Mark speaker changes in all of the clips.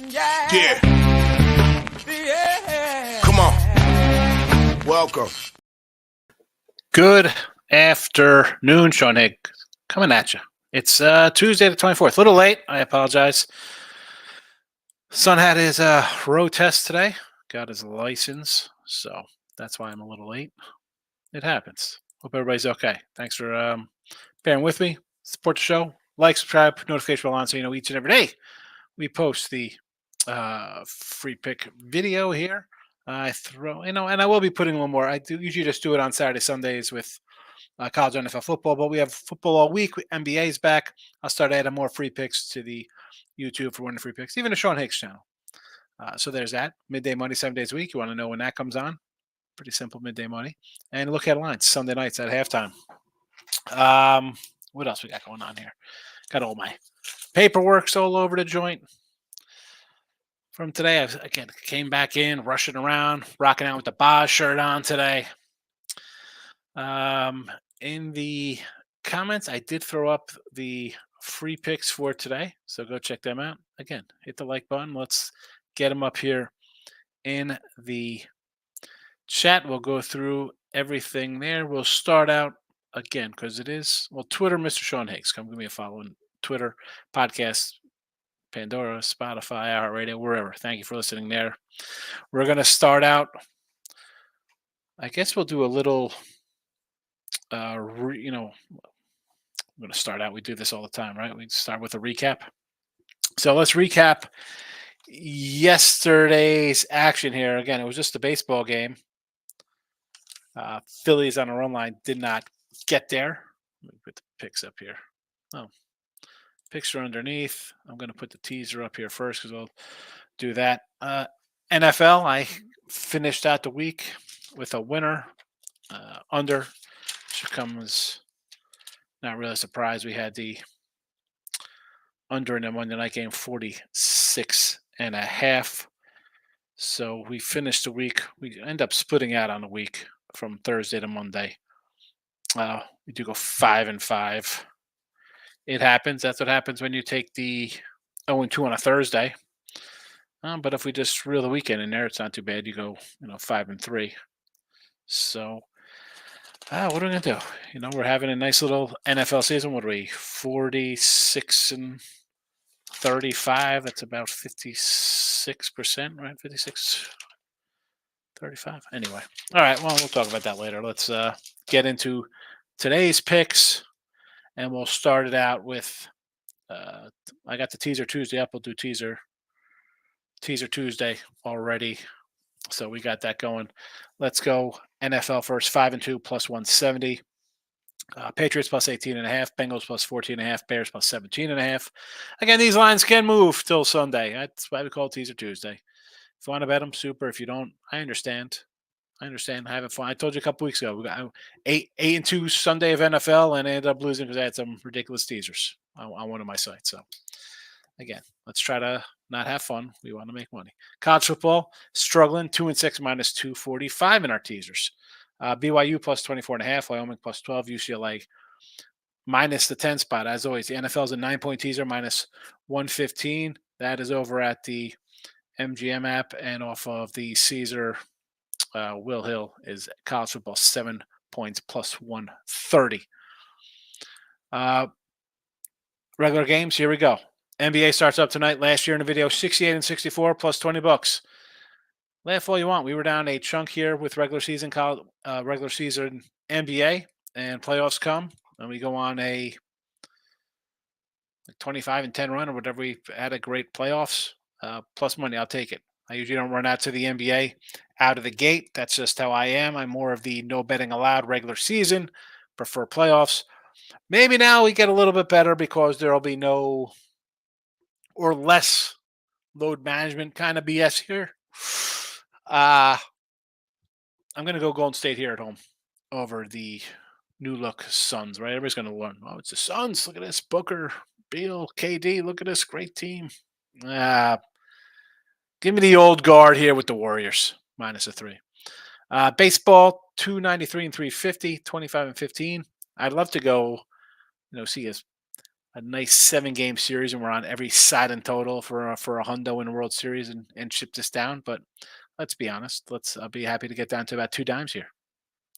Speaker 1: Yeah. Come on. Welcome.
Speaker 2: Good afternoon, Sean Higgs. Coming at you. It's Tuesday the 24th. A little late. I apologize. Son had his road test today. Got his license. So that's why I'm a little late. It happens. Hope everybody's okay. Thanks for bearing with me. Support the show. Like, subscribe, notification bell on so you know each and every day we post the free pick video here. I throw, and I will be putting one more. I do usually just do it on Saturday, Sundays with college NFL football, but we have football all week. NBA is back. I'll start adding more free picks to the YouTube for winning free picks, even the Sean Higgs channel. So there's that. Midday Money, 7 days a week. You want to know when that comes on? Pretty simple, Midday Money. And look at lines, Sunday nights at halftime. What else we got going on here? Got all my paperwork all over the joint. From today, I again came back in, rushing around, rocking out with the Boz shirt on today. In the comments, I did throw up the free picks for today, so go check them out. Again, hit the like button. Let's get them up here in the chat. We'll go through everything there. We'll start out again because it is Twitter, Mr. Sean Higgs. Come give me a follow on Twitter, podcast, Pandora, Spotify, iHeartRadio, wherever. Thank you for listening there. We're going to start out. I guess we'll do a little, I'm going to start out. We do this all the time, right? We start with a recap. So let's recap yesterday's action here. Again, it was just a baseball game. Phillies on our own line did not get there. Let me put the picks up here. Oh. Picks are underneath. I'm going to put the teaser up here first because we'll do that. NFL, I finished out the week with a winner under. Should come as not really a surprise. We had the under in the Monday night game, 46.5. So we finished the week. We end up splitting out on the week from Thursday to Monday. We do go 5-5. It happens. That's what happens when you take the 0-2 on a Thursday. But if we just reel the weekend in there, it's not too bad. You go, 5-3. So, what are we gonna do? We're having a nice little NFL season. What are we? 46-35. That's about 56%, right? 56-35. Anyway, all right. Well, we'll talk about that later. Let's get into today's picks. And we'll start it out with, I got the teaser Tuesday up. We'll do teaser Tuesday already. So we got that going. Let's go NFL first, 5-2 plus 170. Patriots plus 18.5. Bengals plus 14.5. Bears plus 17.5. Again, these lines can move till Sunday. That's why we call it teaser Tuesday. If you want to bet them, super. If you don't, I understand. Having fun. I told you a couple weeks ago we got 8-2 Sunday of NFL and I ended up losing because I had some ridiculous teasers on one of my sites. So again, let's try to not have fun. We want to make money. College football struggling 2-6 minus 245 in our teasers. BYU plus 24.5, Wyoming plus 12, UCLA minus the 10 spot. As always, the NFL is a 9-point teaser minus 115. That is over at the MGM app and off of the Caesar. Will Hill is college football 7 points plus 130. Regular games, here we go. NBA starts up tonight. Last year in the video, 68-64 plus $20. Laugh all you want. We were down a chunk here with regular season NBA, and playoffs come, and we go on a 25-10 run or whatever. We had a great playoffs. Plus money, I'll take it. I usually don't run out to the NBA out of the gate. That's just how I am. I'm more of the no betting allowed regular season, prefer playoffs. Maybe now we get a little bit better because there will be no or less load management kind of BS here. I'm going to go Golden State here at home over the new look Suns, right? Everybody's going to learn. Oh, it's the Suns. Look at this. Booker, Beal, KD. Look at this great team. Give me the old guard here with the Warriors, minus a 3. Baseball, 293 and 350, 25 and 15. I'd love to go, see us a nice 7-game series, and we're on every side in total for a hundo in the World Series and ship this down. But let's be honest. I'll be happy to get down to about 2 dimes here.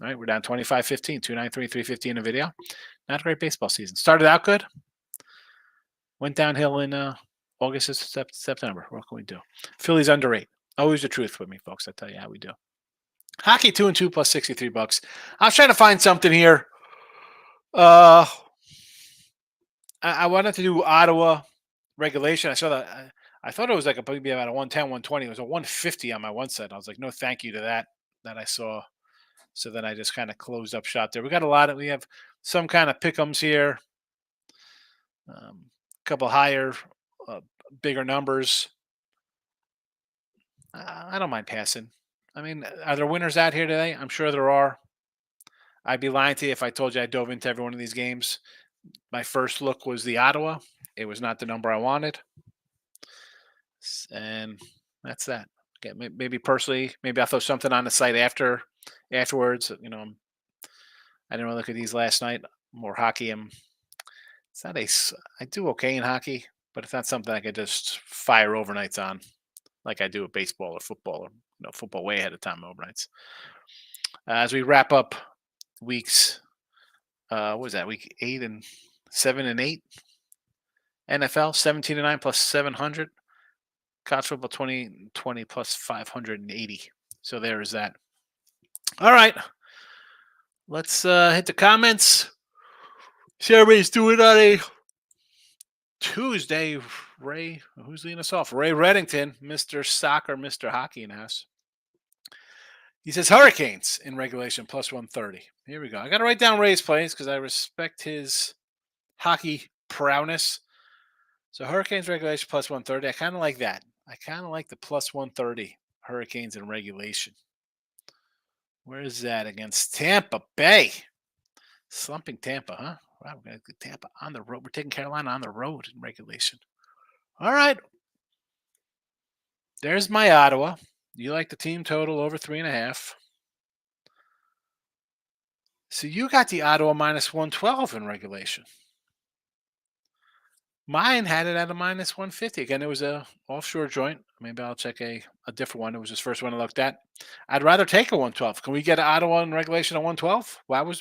Speaker 2: All right, we're down 25-15, 293, 350 in the video. Not a great baseball season. Started out good, went downhill in August and September. What can we do? Phillies under 8. Always the truth with me, folks. I tell you how we do. Hockey 2-2 plus $63. I was trying to find something here. I wanted to do Ottawa regulation. I saw that. I thought it was like maybe about a 110, 120. It was a 150 on my one side. I was like, no, thank you to that I saw. So then I just kind of closed up shop there. We have some kind of pick'ems here. A couple higher, bigger numbers. I don't mind passing. I mean, are there winners out here today? I'm sure there are. I'd be lying to you if I told you I dove into every one of these games. My first look was the Ottawa. It was not the number I wanted. And that's that. Okay, maybe personally, maybe I'll throw something on the site afterwards. I didn't really look at these last night. More hockey. I do okay in hockey, but it's not something I could just fire overnights on like I do with baseball or football, or football way ahead of time overnights. As we wrap up weeks, what was that? Week 8 and 7 and 8. NFL 17-9 plus 700. College football 20 plus 580. So there is that. All right. Let's hit the comments. See how everybody's doing on a Tuesday. Ray, who's leading us off? Ray Reddington, Mr. Soccer, Mr. Hockey in house. He says Hurricanes in regulation plus 130. Here we go. I got to write down Ray's plays because I respect his hockey prowess. So Hurricanes regulation plus 130. I kind of like that. I kind of like the plus 130 Hurricanes in regulation. Where is that against Tampa Bay? Slumping Tampa, huh? Wow, we're going to get Tampa on the road. We're taking Carolina on the road in regulation. All right. There's my Ottawa. You like the team total over 3.5. So you got the Ottawa minus 112 in regulation. Mine had it at a minus 150. Again, it was a offshore joint. Maybe I'll check a different one. It was his first one I looked at. I'd rather take a 112. Can we get an Ottawa in regulation at 112? Well,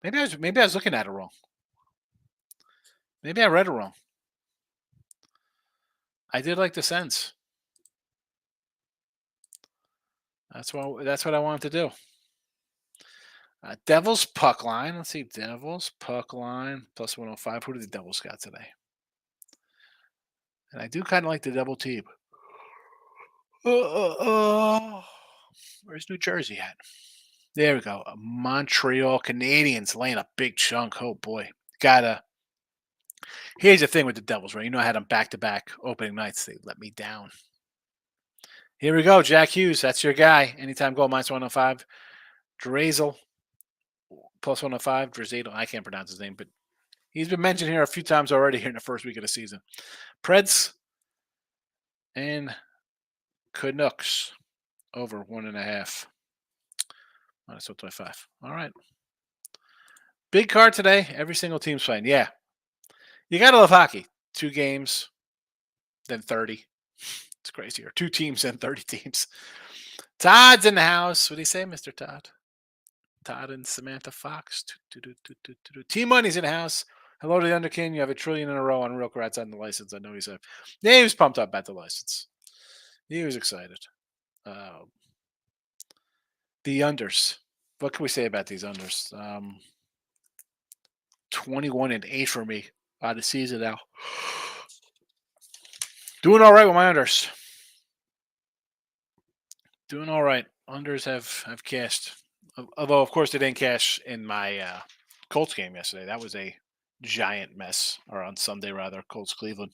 Speaker 2: maybe I was looking at it wrong. Maybe I read it wrong. I did like the sense. That's what I wanted to do. Devils puck line. Let's see. Devils puck line plus 105. Who did the Devils got today? And I do kind of like the double team. Where's New Jersey at? There we go. Montreal Canadiens laying a big chunk. Oh boy. Here's the thing with the Devils, right? I had them back-to-back opening nights. They let me down. Here we go. Jack Hughes. That's your guy. Anytime goal minus 105. Drazel plus 105. Drazel. I can't pronounce his name, but he's been mentioned here a few times already here in the first week of the season. Preds and Canucks over 1.5. Minus 125. All right. Big card today. Every single team's playing. Yeah. You got to love hockey. 2 games, then 30. It's crazy. Or 2 teams, then 30 teams. Todd's in the house. What do you say, Mr. Todd? Todd and Samantha Fox. Team Money's in the house. Hello to the Underkin. You have a trillion in a row on Real Carats on the license. I know he was pumped up about the license. He was excited. The unders. What can we say about these unders? 21-8 for me out of season now. Doing all right with my unders. Doing all right. Unders have cashed. Although, of course, they didn't cash in my Colts game yesterday. That was a giant mess. Or on Sunday, rather. Colts-Cleveland.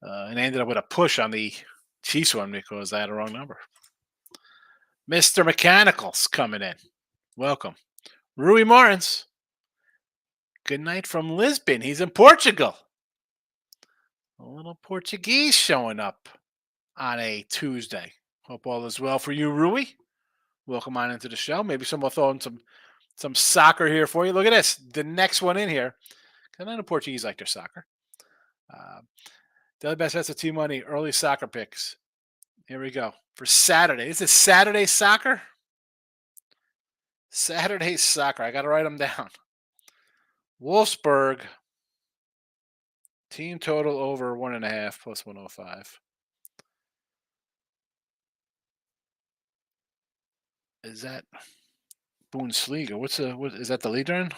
Speaker 2: And I ended up with a push on the Chiefs one because I had a wrong number. Mr. Mechanical's coming in. Welcome. Rui Martins. Good night from Lisbon. He's in Portugal. A little Portuguese showing up on a Tuesday. Hope all is well for you, Rui. Welcome on into the show. Maybe someone will throw in some soccer here for you. Look at this. The next one in here. I know the Portuguese like their soccer. Daily best bets of T Money early soccer picks. Here we go for Saturday. Is this Saturday soccer? Saturday soccer. I got to write them down. Wolfsburg team total over 1.5 plus 105. Is that Bundesliga? What is that the leader in?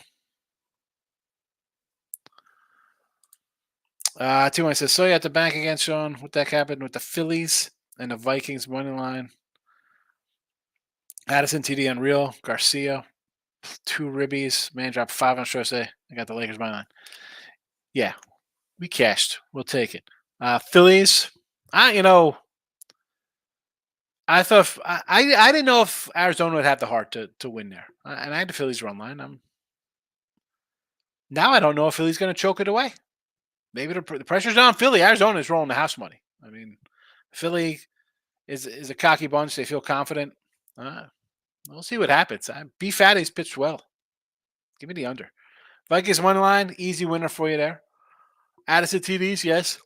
Speaker 2: T1 says, so you at the bank again, Sean. What that happened with the Phillies and the Vikings money line. Addison TD Unreal, Garcia, 2 ribbies. Man dropped 5 on Strose. I got the Lakers money line. Yeah, we cashed. We'll take it. Phillies. I thought I didn't know if Arizona would have the heart to win there, and I had the Phillies run line. Now I don't know if Philly's going to choke it away. Maybe the pressure's on Philly. Arizona's rolling the house money. I mean, Philly is a cocky bunch. They feel confident. We'll see what happens. B Fatty's pitched well. Give me the under. Vikings money line, easy winner for you there. Addison TDs, yes.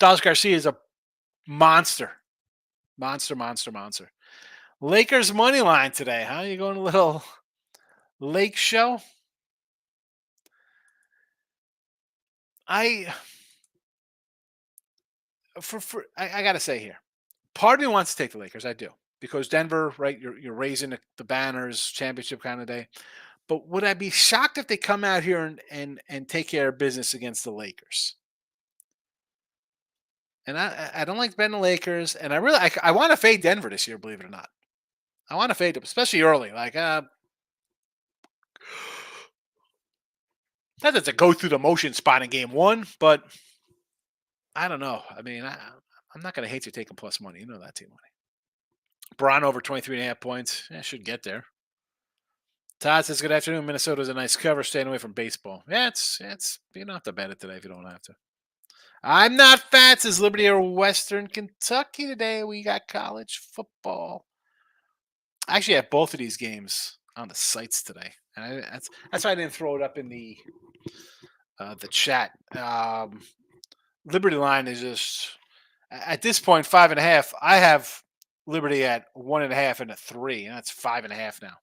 Speaker 2: Dallas Garcia is a monster. Monster. Lakers money line today, huh? You going a little Lake show? I gotta say here, part of me wants to take the Lakers. I do, because Denver, right? You're raising the banners, championship kind of day. But would I be shocked if they come out here and take care of business against the Lakers? And I don't like betting the Lakers, and I want to fade Denver this year. Believe it or not, I want to fade them, especially early. Like not that it's a go through the motion spot in game 1, but I don't know. I mean, I'm not going to hate you taking plus money. You know that team money. Braun over 23.5 points. Yeah, should get there. Todd says, good afternoon. Minnesota's a nice cover. Staying away from baseball. Yeah, it's you don't have to bet it today if you don't have to. I'm not fat, says Liberty or Western Kentucky today. We got college football. I actually have both of these games on the sites today. And that's why I didn't throw it up in the chat. Liberty line is just at this point 5.5. I have Liberty at 1.5 and a 3, and that's 5.5 now.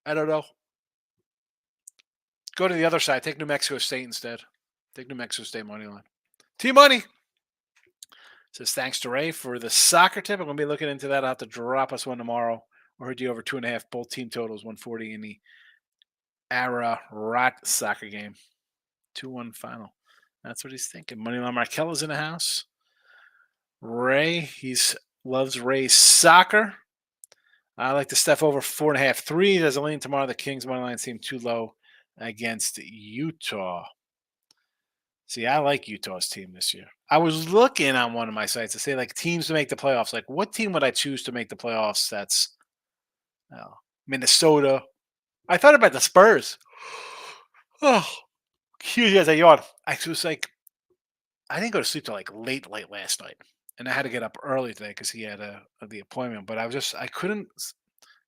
Speaker 2: I don't know. Go to the other side. Take New Mexico State instead. Take New Mexico State money line. T-Money says, thanks to Ray for the soccer tip. I'm going to be looking into that. I'll have to drop us one tomorrow. Or heard you over 2.5. Both team totals, 140 in the Ararat soccer game. 2-1 final. That's what he's thinking. Moneyline Markella's in the house. Ray, loves Ray's soccer. I like the Steph over 4.5. 3. There's a lean tomorrow. The Kings money line seemed too low against Utah. See, I like Utah's team this year. I was looking on one of my sites to say like teams to make the playoffs. Like, what team would I choose to make the playoffs? That's Minnesota. I thought about the Spurs. Oh, huge as I yawn. I was like, I didn't go to sleep till like late last night, and I had to get up early today because he had the appointment. But I couldn't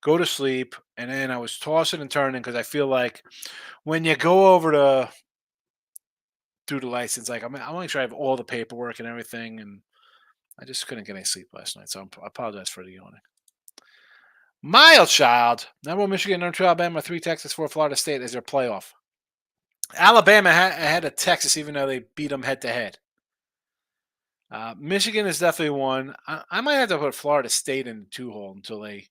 Speaker 2: go to sleep, and then I was tossing and turning because I feel like when you go over to do the license, like I'm only sure I have all the paperwork and everything, and I just couldn't get any sleep last night. So I apologize for the yawning. Mild child, number 1 Michigan, number 2 Alabama, 3 Texas, 4 Florida State as their playoff. Alabama ahead of Texas, even though they beat them head to head. Michigan is definitely one. I might have to put Florida State in the 2-hole until they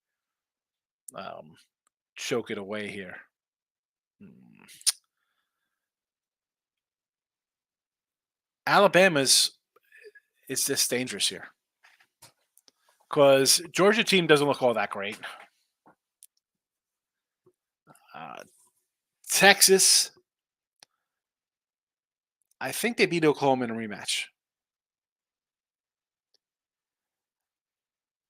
Speaker 2: choke it away here. Alabama's is just dangerous here because Georgia team doesn't look all that great. Texas, I think they beat Oklahoma in a rematch.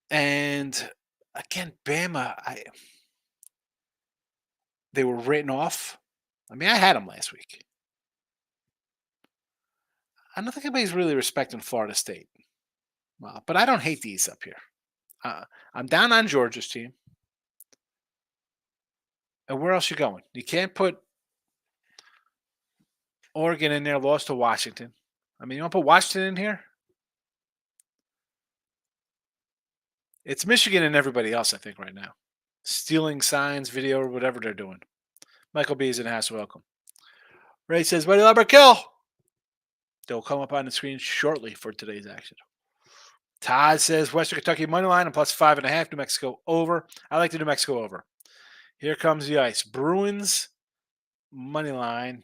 Speaker 2: And again, Bama, they were written off. I mean, I had them last week. I don't think anybody's really respecting Florida State. Well, but I don't hate these up here. I'm down on Georgia's team. And where else you going? You can't put Oregon in there, lost to Washington. I mean, you want to put Washington in here? It's Michigan and everybody else, I think, right now. Stealing signs, video, or whatever they're doing. Michael B is in house. Welcome. Ray says, "Ready, Lumber kill." They'll come up on the screen shortly for today's action. Todd says Western Kentucky money line and plus 5.5. New Mexico over. I like the New Mexico over. Here comes the ice. Bruins money line.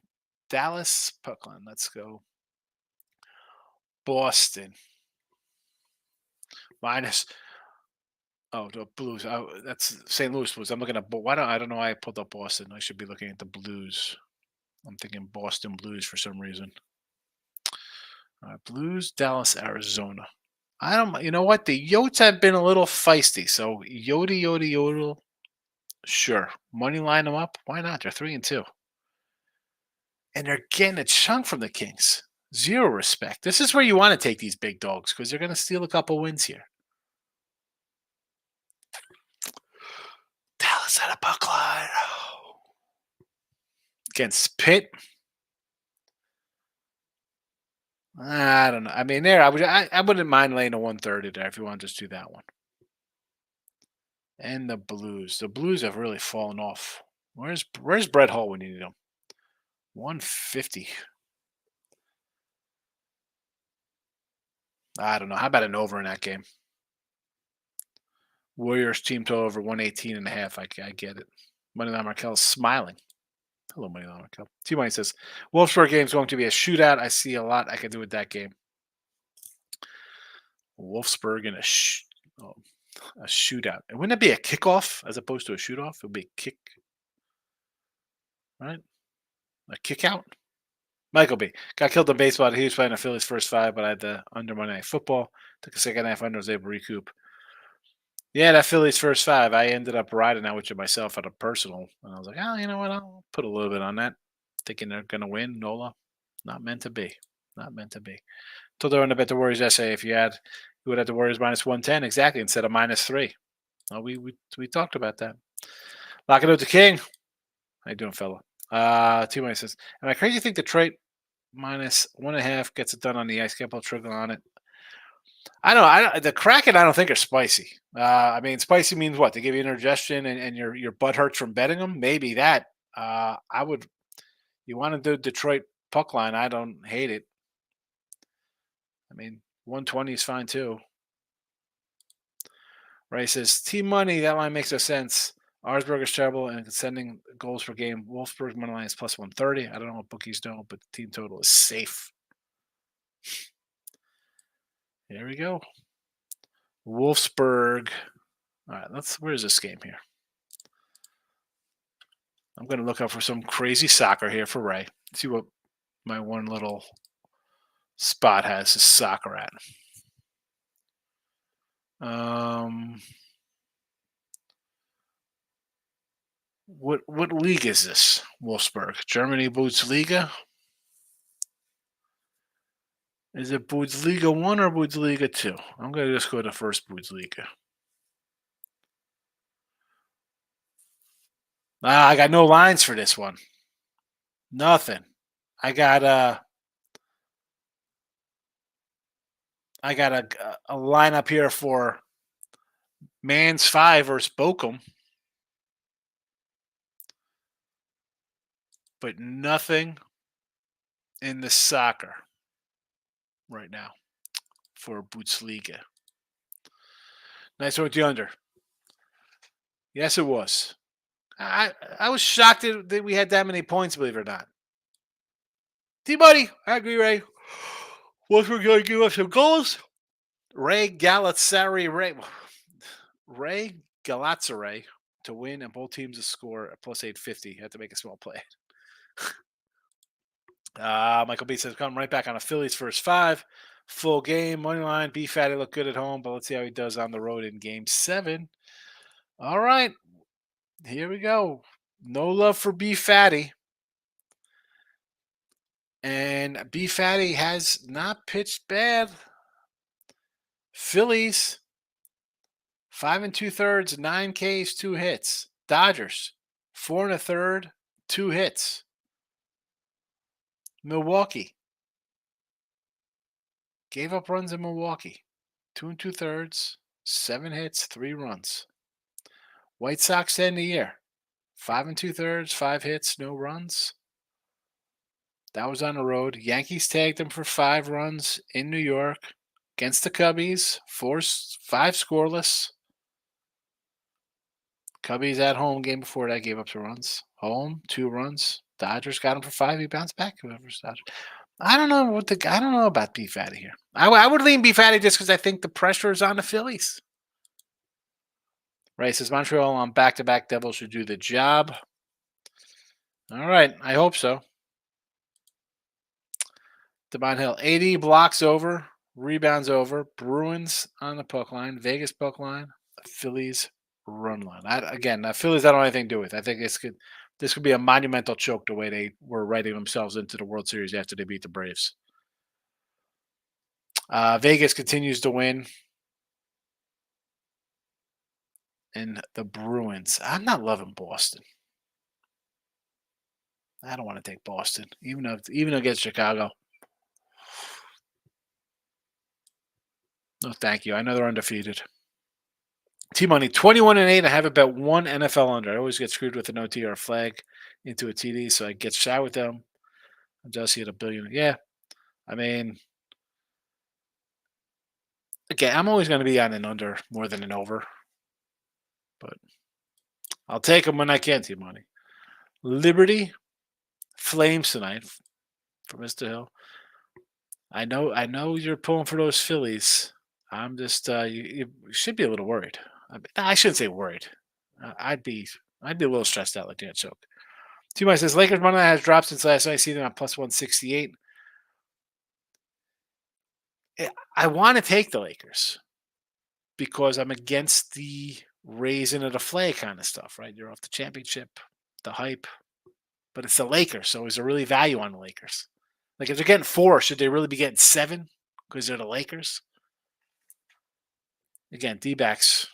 Speaker 2: Dallas puck line. Let's go. Boston minus. Oh, the Blues. Oh, that's St. Louis Blues. I'm looking at. I don't know why I pulled up Boston. I should be looking at the Blues. I'm thinking Boston Blues for some reason. Blues, Dallas, Arizona. I don't. You know what? The Yotes have been a little feisty. So Yodel. Sure, money line them up. Why not? They're 3-2, and they're getting a chunk from the Kings. Zero respect. This is where you want to take these big dogs because they're going to steal a couple wins here. Dallas at a puck line against Pitt. I don't know. I mean, there I wouldn't mind laying a 130 there if you want to just do that one. And the Blues. The Blues have really fallen off. Where's Brett Hull when you need him? 150. I don't know. How about an over in that game? Warriors team total over 118.5. I get it. Moneyline Markel's smiling. Hello, Moneyline Markel. T-Money says, Wolfsburg game is going to be a shootout. I see a lot I can do with that game. Wolfsburg in a shootout. And wouldn't it be a kickoff as opposed to a shootoff? It would be a kick. Right? A kick out? Michael B. Got killed in baseball. He was playing the Phillies first 5, but I had the under Monday Night Football. Took a second half under, was able to recoup. Yeah, that Phillies first 5. I ended up riding out with it myself at a personal. And I was like, oh, you know what? I'll put a little bit on that. Thinking they're going to win. Nola. Not meant to be. Not meant to be. Told her on the Bet the Warriors essay, if you would have the Warriors minus 110 exactly instead of minus 3. Oh, we talked about that. Lock it out to King. How you doing, fella? T-Money says, am I crazy to think Detroit minus 1.5 gets it done on the ice? Can't pull trigger on it. I don't. The Kraken, I don't think are spicy. I mean, spicy means what? They give you indigestion and your butt hurts from betting them. Maybe that. I would. You want to do Detroit puck line? I don't hate it. I mean, 120 is fine too. Ray says, Team money, that line makes no sense. Arsberg is terrible and sending goals per game. Wolfsburg money line is plus 130. I don't know what bookies know, but the team total is safe. Here we go. Wolfsburg. All right, where's this game here? I'm going to look up for some crazy soccer here for Ray. See what my one little spot has his soccer at. What league is this? Wolfsburg, Germany Bundesliga. Is it Bundesliga 1 or Bundesliga 2? I'm gonna just go to first Bundesliga. I got no lines for this one. Nothing. I got a lineup here for Mans 5 versus Bochum. But nothing in the soccer right now for Bundesliga. Nice one with the under. Yes, it was. I was shocked that we had that many points, believe it or not. T-Buddy, I agree, Ray. What's we're going to give us some goals? Ray Galatasaray to win and both teams to score at plus 850. You have to make a small play. Michael B says, come right back on a Phillies first 5. Full game. Money line. B Fatty looked good at home, but let's see how he does on the road in game 7. All right. Here we go. No love for B Fatty. And B Fatty has not pitched bad. Phillies, 5 2/3, 9 Ks, 2 hits. Dodgers, 4 and a third, 2 hits. Milwaukee gave up runs in Milwaukee. 2 and 2/3, 7 hits, 3 runs. White Sox to end the year. 5 and 2/3, 5 hits, no runs. That was on the road. Yankees tagged them for 5 runs in New York against the Cubbies. 5 scoreless. Cubbies at home game before that gave up 2 runs. Home, 2 runs. Dodgers got him for 5. He bounced back. Whoever's Dodgers. I don't know I don't know about B Fatty here. I would lean B Fatty just because I think the pressure is on the Phillies. Right, says Montreal on back-to-back Devils should do the job. All right, I hope so. Devon Hill, 80 blocks over, rebounds over, Bruins on the puck line, Vegas puck line, the Phillies run line. The Phillies I don't have anything to do with. I think this could be a monumental choke the way they were writing themselves into the World Series after they beat the Braves. Vegas continues to win. And the Bruins. I'm not loving Boston. I don't want to take Boston, even against Chicago. No, thank you. I know they're undefeated. T-Money, 21-8. I have about 1 NFL under. I always get screwed with an OT or a flag into a TD, so I get shy with them. I'm just at $1 billion. Yeah. I mean, again, I'm always going to be on an under more than an over. But I'll take them when I can, T-Money. Liberty, Flames tonight for Mr. Hill. I know you're pulling for those Phillies. I'm just you should be a little worried. I shouldn't say worried. I'd be a little stressed out like that choke. T-Mike says Lakers money line has dropped since last night. I see them at plus 168. I want to take the Lakers because I'm against the raising of the flag kind of stuff, right? You're off the championship, the hype, but it's the Lakers. So is there really value on the Lakers? Like if they're getting 4, should they really be getting 7 because they're the Lakers? Again, D-backs,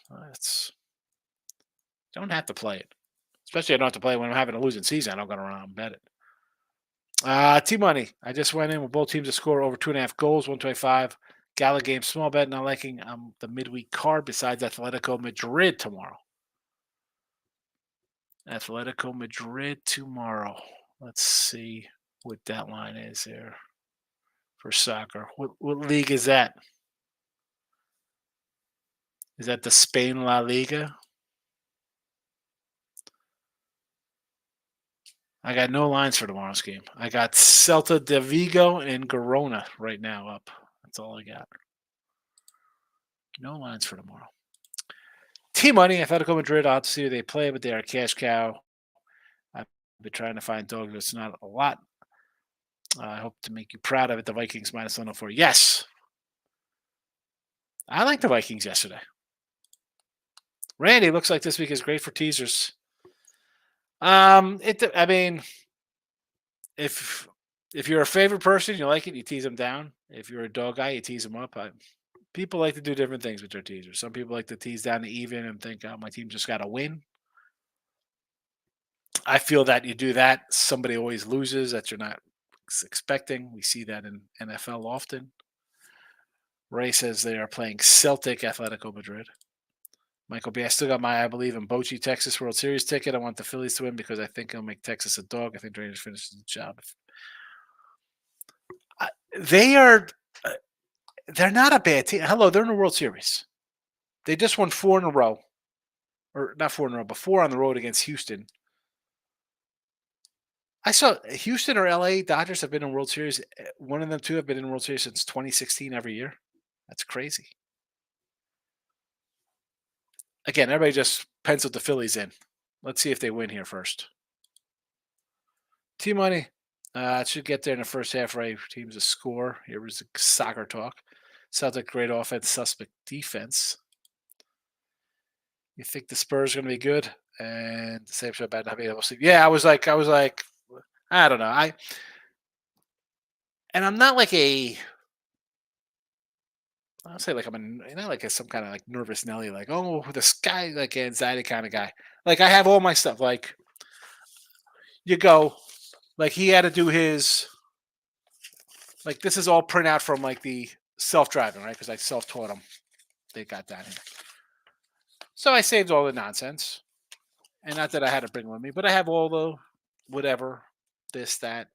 Speaker 2: don't have to play it. Especially I don't have to play it when I'm having a losing season. I don't go around and bet it. T-Money. I just went in with both teams to score over 2.5 goals, 125. Gala game, small bet, not liking the midweek card besides Atletico Madrid tomorrow. Atletico Madrid tomorrow. Let's see what that line is there for soccer. What league is that? Is that the Spain La Liga? I got no lines for tomorrow's game. I got Celta de Vigo and Girona right now up. That's all I got. No lines for tomorrow. T-Money, Atletico Madrid, I'll have to see who they play, but they are a cash cow. I've been trying to find dogs. It's not a lot. I hope to make you proud of it. The Vikings minus 104. Yes. I like the Vikings yesterday. Randy, looks like this week is great for teasers. I mean, if you're a favorite person, you like it, you tease them down. If you're a dog guy, you tease them up. People like to do different things with their teasers. Some people like to tease down to even and think, oh, my team just got to win. I feel that you do that, somebody always loses that you're not expecting. We see that in NFL often. Ray says they are playing Celtic Atletico Madrid. Michael B. I still got my I believe in Bochy Texas World Series ticket. I want the Phillies to win because I think it'll make Texas a dog. I think the Rangers finishes the job. They're not a bad team. Hello, they're in the World Series. They just won 4 in a row. Or not 4 in a row, but 4 on the road against Houston. I saw Houston or LA Dodgers have been in World Series. One of them two have been in World Series since 2016 every year. That's crazy. Again, everybody just penciled the Phillies in. Let's see if they win here first. T-Money. It should get there in the first half, right? Teams to score. Here was the soccer talk. Celtic great offense, suspect defense. You think the Spurs are going to be good? And the same shot about not being able to sleep. Yeah, I was like, I don't know. I'm not like I'll say like I'm not like some kind of like nervous Nelly, like, oh, the sky, like anxiety kind of guy. Like I have all my stuff. Like you go, like he had to do his, like this is all printout from like the self-driving, right? Because I self-taught them. They got that here. So I saved all the nonsense. And not that I had to bring with me, but I have all the whatever, this, that.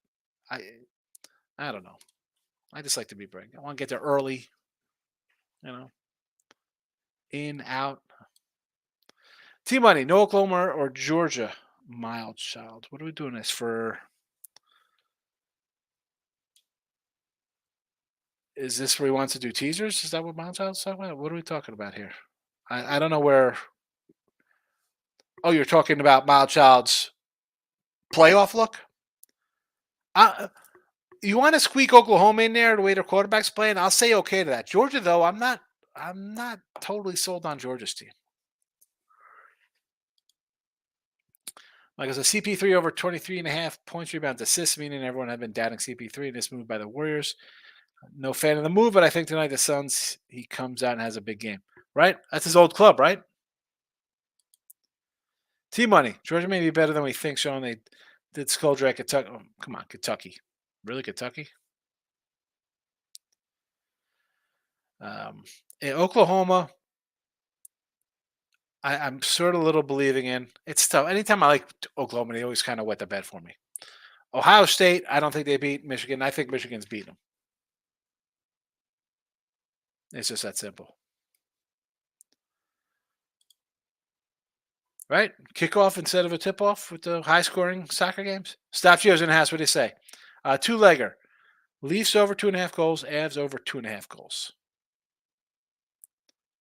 Speaker 2: I I don't know. I just like to be bring. I want to get there early, you know, in, out. T Money, no Oklahoma or Georgia. Mild child. What are we doing this for? Is this where he wants to do teasers? Is that what Mild Child's talking about? What are we talking about here? I don't know where. Oh, you're talking about Mild Child's playoff look? You want to squeak Oklahoma in there the way their quarterback's playing? I'll say okay to that. Georgia, though, I'm not. I'm not totally sold on Georgia's team. Like I said, CP3 over 23.5 points, rebounds, assists, meaning everyone had been doubting CP3 in this move by the Warriors. No fan of the move, but I think tonight the Suns, he comes out and has a big game. Right? That's his old club, right? T-Money. Georgia may be better than we think, Sean. They did Skulldrak, Kentucky. Oh, come on, Kentucky. Really, Kentucky? In Oklahoma, I'm sort of a little believing in. It's tough. Anytime I like Oklahoma, they always kind of wet the bed for me. Ohio State, I don't think they beat Michigan. I think Michigan's beating them. It's just that simple. Right? Kickoff instead of a tip off with the high scoring soccer games. Stop Geo's in the house. What do you say? Two legger. Leafs over 2.5 goals. Avs over 2.5 goals.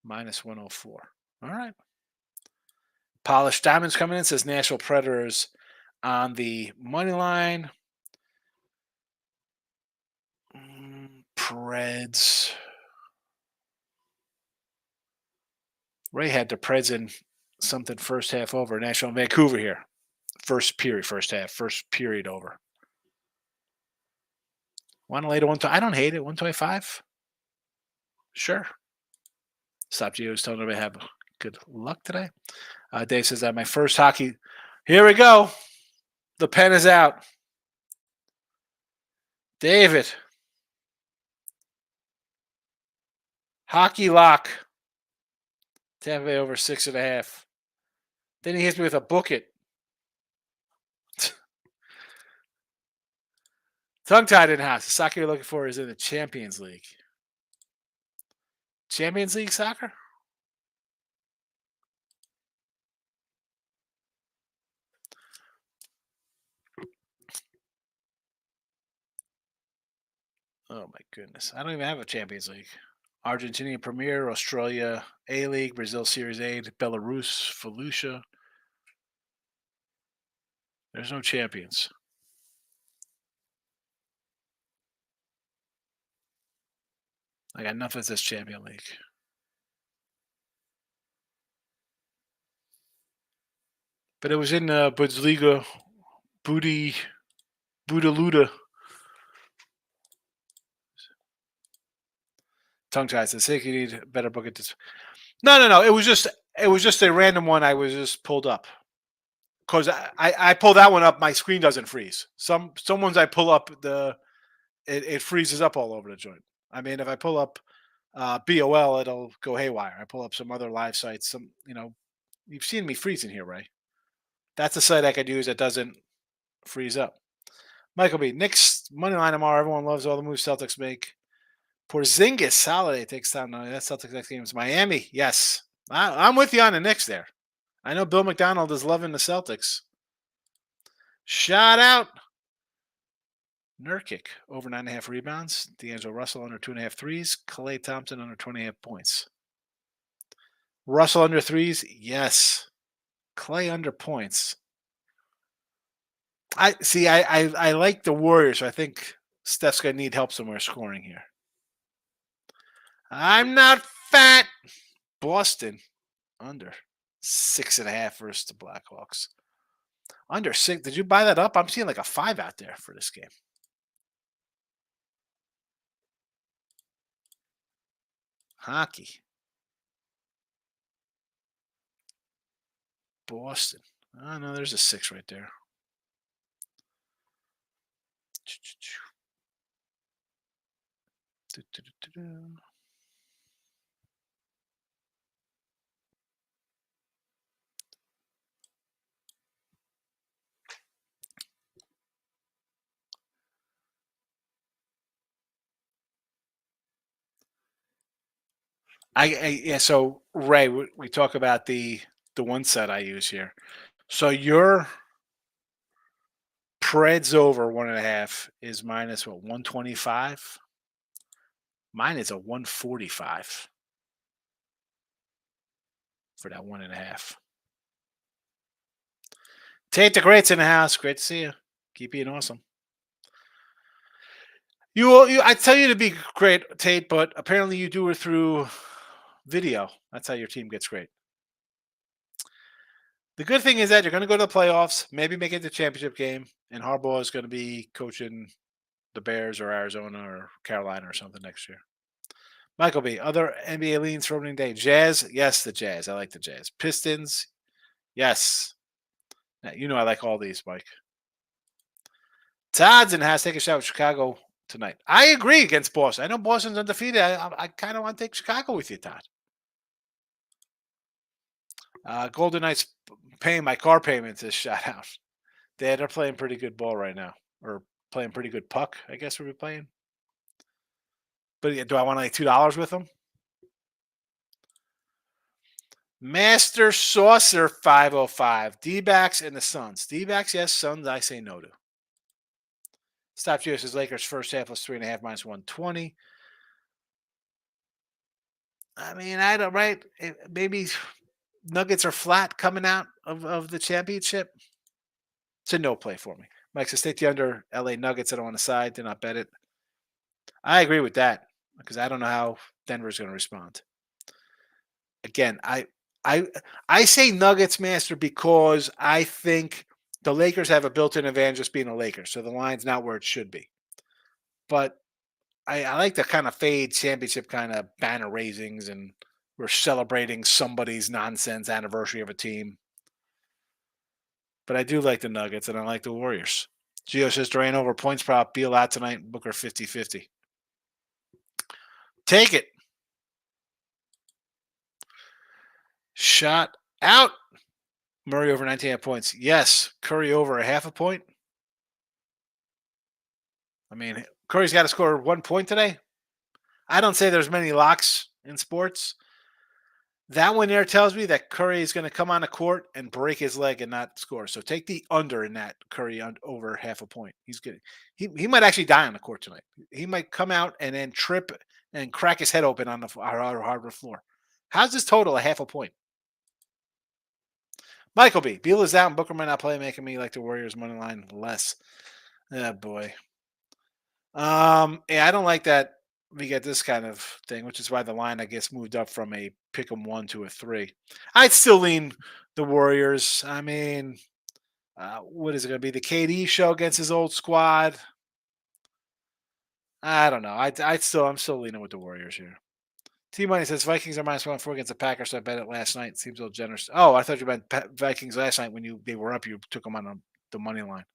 Speaker 2: Minus 104. All right. Polished Diamonds coming in, says Nashville Predators on the money line. Preds. Ray had the Preds in something first half over. Nashville Vancouver here. First period over. Want to lay to 120? I don't hate it. 125? Sure. Stop Gio's telling everybody have good luck today. Dave says that my first hockey. Here we go. The pen is out. David. Hockey lock. Tampa Bay over 6.5. Then he hits me with a book it. Tongue tied in house. The soccer you're looking for is in the Champions League. Champions League soccer? Oh my goodness. I don't even have a Champions League. Argentinian Premier, Australia A-League, Brazil Series A, Belarus, Felucia. There's no champions. I got nothing that says Champion League. But it was in Bundesliga, Budaluda. Tongue ties. I think you need a better book at this. No. It was just a random one I was just pulled up. Because I pull that one up, my screen doesn't freeze. Some ones I pull up, it freezes up all over the joint. I mean, if I pull up BOL, it'll go haywire. I pull up some other live sites. You've seen me freezing here, Ray. That's a site I could use that doesn't freeze up. Michael B. Knicks money line tomorrow. Everyone loves all the moves Celtics make. Porzingis holiday takes time. No, that Celtics next game is Miami. Yes, I'm with you on the Knicks there. I know Bill McDonald is loving the Celtics. Shout out. Nurkic over 9.5 rebounds. D'Angelo Russell under 2.5 threes. Klay Thompson under 20.5 points. Russell under threes. Yes. Klay under points. I like the Warriors. So I think Steph's gonna need help somewhere scoring here. I'm not fat. Boston under 6.5 versus the Blackhawks. Under 6. Did you buy that up? I'm seeing like a 5 out there for this game. Hockey. Boston. Oh no, there's a 6 right there. Do-do-do-do-do. Yeah. So Ray, we talk about the one set I use here. So your Preds over 1.5 is minus what 125. Mine is a 145 for that 1.5. Tate the Great's in the house. Great to see you. Keep being awesome. I tell you to be great, Tate, but apparently you do it through video. That's how your team gets great. The good thing is that you're going to go to the playoffs, maybe make it the championship game, and Harbaugh is going to be coaching the Bears or Arizona or Carolina or something next year. Michael B. Other NBA leans for opening day. Jazz, yes, the Jazz. I like the Jazz. Pistons, yes. Now, you know I like all these, Mike. Todd's in the house. Take a shot with Chicago tonight. I agree against Boston. I know Boston's undefeated. I kind of want to take Chicago with you, Todd. Golden Knights paying my car payments is shot out. They're playing pretty good ball right now, or playing pretty good puck. I guess we're playing. But do I want like $2 with them? Master Saucer 505. D-backs and the Suns. D-backs, yes. Suns, I say no to. Stop Geo says Lakers first half was 3.5 minus 120. I mean, I don't, right? Maybe Nuggets are flat coming out of the championship. It's a no play for me. Mike says take the under LA Nuggets. I don't want to side. Do not bet it. I agree with that because I don't know how Denver's going to respond. Again, I say Nuggets, Master, because I think the Lakers have a built-in advantage just being a Lakers, so the line's not where it should be. But I like the kind of fade championship kind of banner raisings, and we're celebrating somebody's nonsense anniversary of a team. But I do like the Nuggets, and I like the Warriors. Gio says Durant over points prop. Beal out tonight. Booker 50-50. Take it. Shot out. Murray over 19 points. Yes. Curry over a half a point. I mean, Curry's got to score 1 point today. I don't say there's many locks in sports. That one there tells me that Curry is going to come on the court and break his leg and not score. So take the under in that Curry over half a point. He's good. He might actually die on the court tonight. He might come out and then trip and crack his head open on the hardwood floor. How's this total a half a point? Michael B. Beal is out and Booker might not play, making me like the Warriors money line less. Oh boy. Yeah, I don't like that we get this kind of thing, which is why the line, I guess, moved up from a pick 'em 1 to a 3. I'd still lean the Warriors. I mean, what is it going to be? The KD show against his old squad? I don't know. I'm still leaning with the Warriors here. T Money says Vikings are minus 1.4 against the Packers. So I bet it last night. Seems a little generous. Oh, I thought you meant Vikings last night when they were up. You took them on the money line.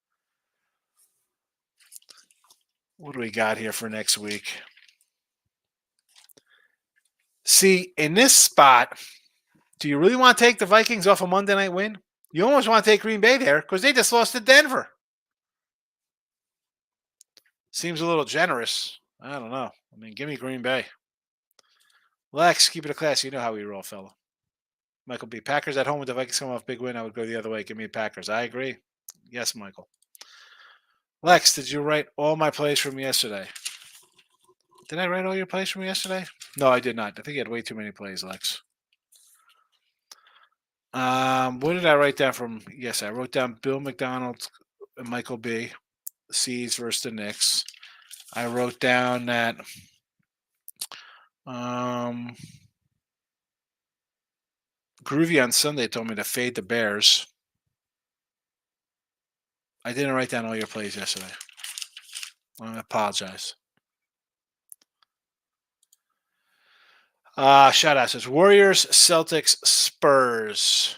Speaker 2: What do we got here for next week? See, in this spot, do you really want to take the Vikings off a Monday night win? You almost want to take Green Bay there because they just lost to Denver. Seems a little generous. I don't know. I mean, give me Green Bay. Lex, keep it a class. You know how we roll, fella. Michael B. Packers at home with the Vikings come off big win. I would go the other way. Give me Packers. I agree. Yes, Michael. Lex, did you write all my plays from yesterday? Did I write all your plays from yesterday? No, I did not. I think you had way too many plays, Lex. What did I write down from? Yes, I wrote down Bill McDonald and Michael B. C's versus the Knicks. I wrote down that Groovy on Sunday told me to fade the Bears. I didn't write down all your plays yesterday. I apologize. Shout out says Warriors, Celtics, Spurs.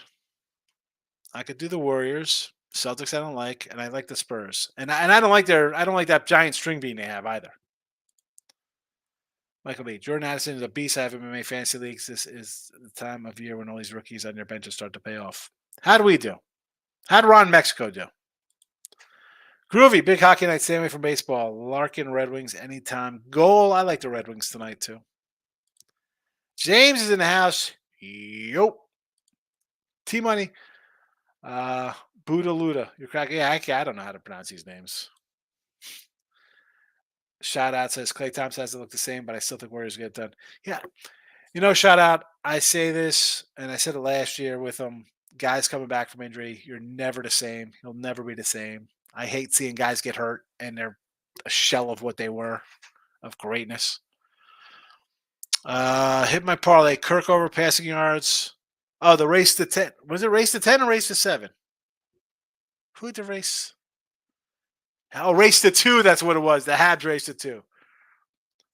Speaker 2: I could do the Warriors. Celtics I don't like, and I like the Spurs. And I don't like that giant string bean they have either. Michael B. Jordan Addison is a beast. I have MMA fantasy leagues. This is the time of year when all these rookies on your benches start to pay off. How do we do? How did Ron Mexico do? Groovy, big hockey night. Stay away from baseball. Larkin, Red Wings, anytime. Goal. I like the Red Wings tonight, too. James is in the house. Yo. T-Money. Buddha Luda. You're cracking. Yeah, I don't know how to pronounce these names. Shout out says Clay Thompson doesn't look the same, but I still think Warriors get it done. Yeah. Shout out. I say this, and I said it last year with guys coming back from injury. You're never the same. You'll never be the same. I hate seeing guys get hurt and they're a shell of what they were of greatness. Hit my parlay. Kirk over passing yards. Oh, the race to 10. Was it race to 10 or race to 7? Who had the race? Oh, race to 2. That's what it was. The Habs race to 2.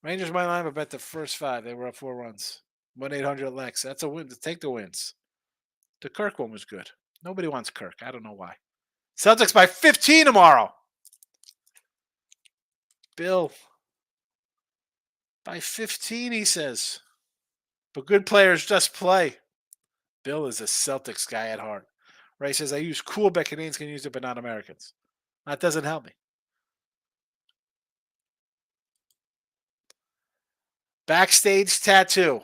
Speaker 2: Rangers money line, I bet the first 5. They were up 4 runs. 1-800-LEX. That's a win. Take the wins. The Kirk one was good. Nobody wants Kirk. I don't know why. Celtics by 15 tomorrow. Bill. By 15, he says. But good players just play. Bill is a Celtics guy at heart. Ray says, I use cool, but Canadians can use it, but not Americans. That doesn't help me. Backstage tattoo.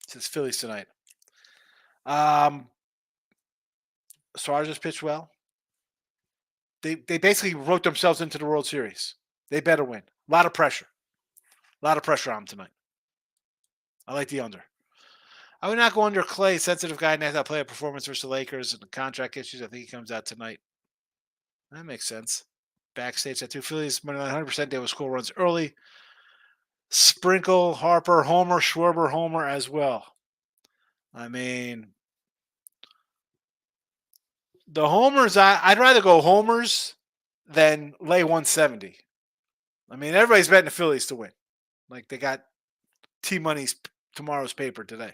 Speaker 2: It says Phillies tonight. Stars just pitched well. They basically wrote themselves into the World Series. They better win. A lot of pressure. A lot of pressure on them tonight. I like the under. I would not go under Clay, sensitive guy, and have to play a performance versus the Lakers and the contract issues. I think he comes out tonight. That makes sense. Backstage tattoo. Phillies money line 100%. They will score runs early. Sprinkle, Harper, Homer, Schwarber, Homer as well. I mean, the homers, I'd rather go homers than lay 170. I mean, everybody's betting the Phillies to win. Like they got T-Money's tomorrow's paper today.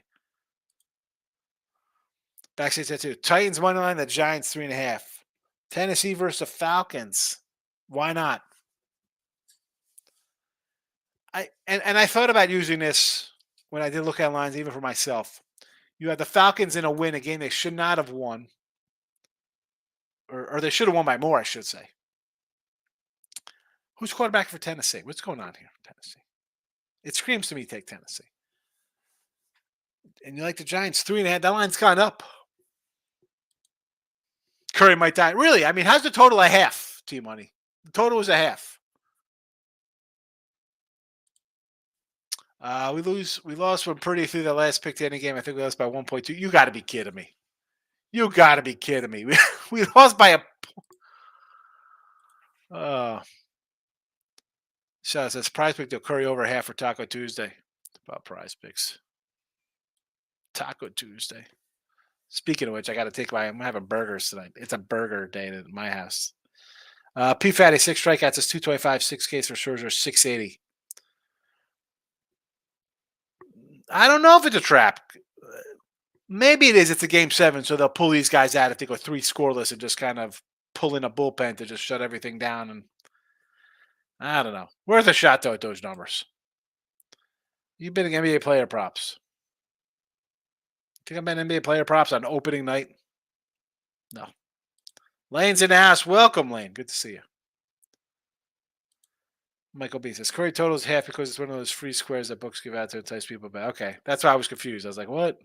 Speaker 2: Backstage tattoo. Titans money line, the Giants 3.5. Tennessee versus the Falcons. Why not? I thought about using this when I did look at lines, even for myself. You have the Falcons in a win, a game they should not have won. Or they should have won by more, I should say. Who's quarterback for Tennessee? What's going on here in Tennessee? It screams to me take Tennessee. And you like the Giants 3.5. That line's gone up. Curry might die. Really? I mean, how's the total a half, T-Money? The total was a half. We lost one pretty through the last pick to any game. I think we lost by 1.2. You got to be kidding me. You got to be kidding me. We lost by a. So it says prize pick to Curry over half for Taco Tuesday. About prize picks. Taco Tuesday. Speaking of which, I'm having burgers tonight. It's a burger day at my house. P Fatty 6 strikeouts is 225, 6 Ks for Scherzer, 680. I don't know if it's a trap. Maybe it is. It's a game 7, so they'll pull these guys out if they go 3 scoreless and just kind of pull in a bullpen to just shut everything down. And I don't know. Worth a shot, though, at those numbers. You've been an NBA player props. Think I've been NBA player props on opening night? No. Lane's in the house. Welcome, Lane. Good to see you. Michael B says Curry total is half because it's one of those free squares that books give out to entice people back. Okay, that's why I was confused. I was like, what?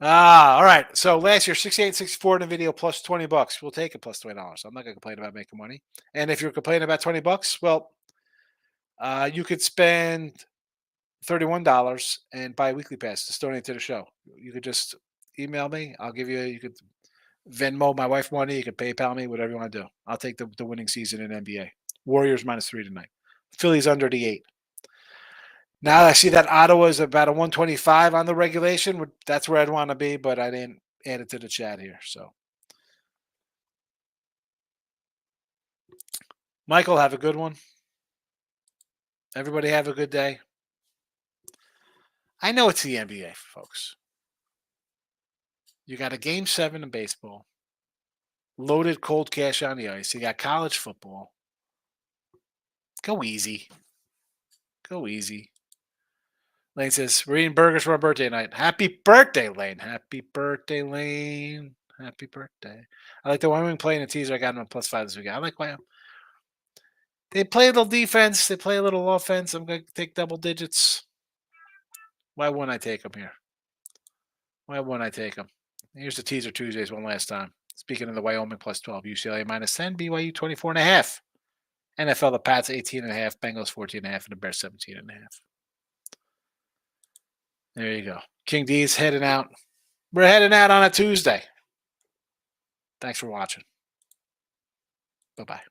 Speaker 2: All right. So last year, 68-64 in the video plus $20. We'll take it plus $20. I'm not going to complain about making money. And if you're complaining about $20, well, you could spend $31 and buy a weekly pass to donate to the show. You could just email me. I'll give you. You could Venmo my wife money. You could PayPal me. Whatever you want to do. I'll take the winning season in NBA. Warriors -3 tonight. Phillies under the 8. Now I see that Ottawa is about a 125 on the regulation. That's where I'd want to be, but I didn't add it to the chat here. So, Michael, have a good one. Everybody have a good day. I know it's the NBA, folks. You got a game 7 in baseball. Loaded cold cash on the ice. You got college football. Go easy. Go easy. Lane says, we're eating burgers for our birthday night. Happy birthday, Lane. Happy birthday, Lane. Happy birthday. I like the Wyoming playing a teaser. I got them at +5 this week. I like Wyoming. They play a little defense. They play a little offense. I'm going to take double digits. Why wouldn't I take them here? Why wouldn't I take them? Here's the teaser Tuesdays one last time. Speaking of the Wyoming +12, UCLA -10, BYU 24.5. NFL, the Pats 18.5, Bengals 14.5, and the Bears 17.5. There you go. King D's heading out. We're heading out on a Tuesday. Thanks for watching. Bye-bye.